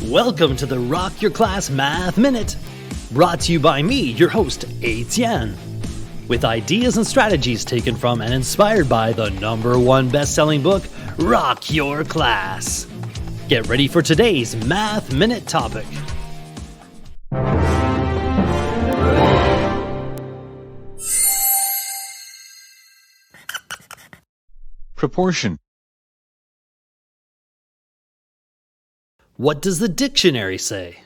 Welcome to the Rock Your Class Math Minute, brought to you by me, your host, Etienne, with ideas and strategies taken from and inspired by the #1 best-selling book, Rock Your Class. Get ready for today's Math Minute topic. Proportion. What does the dictionary say?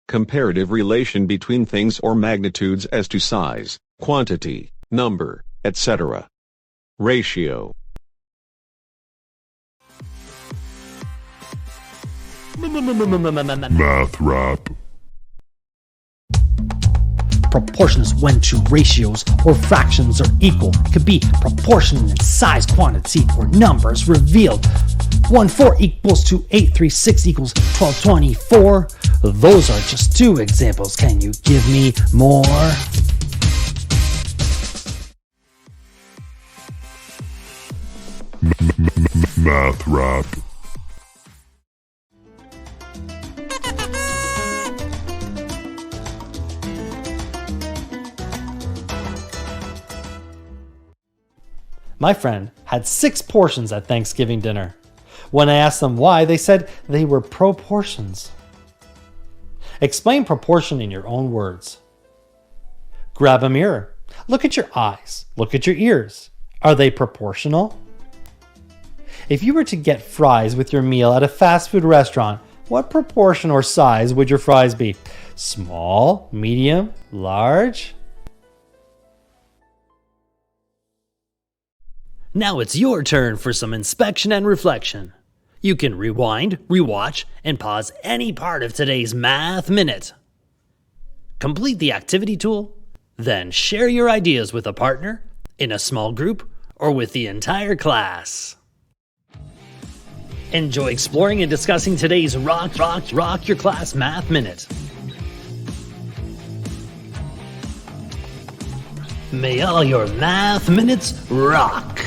Comparative relation between things or magnitudes as to size, quantity, number, etc. Ratio. Math rap. Proportion is when two ratios or fractions are equal. It could be proportion in size, quantity, or numbers revealed. 1/4 equals to 8, 3, 6 equals 12, 24. Those are just two examples. Can you give me more? Math rap. My friend had 6 portions at Thanksgiving dinner. When I asked them why, they said they were proportions. Explain proportion in your own words. Grab a mirror. Look at your eyes. Look at your ears. Are they proportional? If you were to get fries with your meal at a fast food restaurant, what proportion or size would your fries be? Small, medium, large? Now it's your turn for some inspection and reflection. You can rewind, rewatch, and pause any part of today's Math Minute. Complete the activity tool, then share your ideas with a partner, in a small group, or with the entire class. Enjoy exploring and discussing today's Rock Your Class Math Minute. May all your math minutes rock!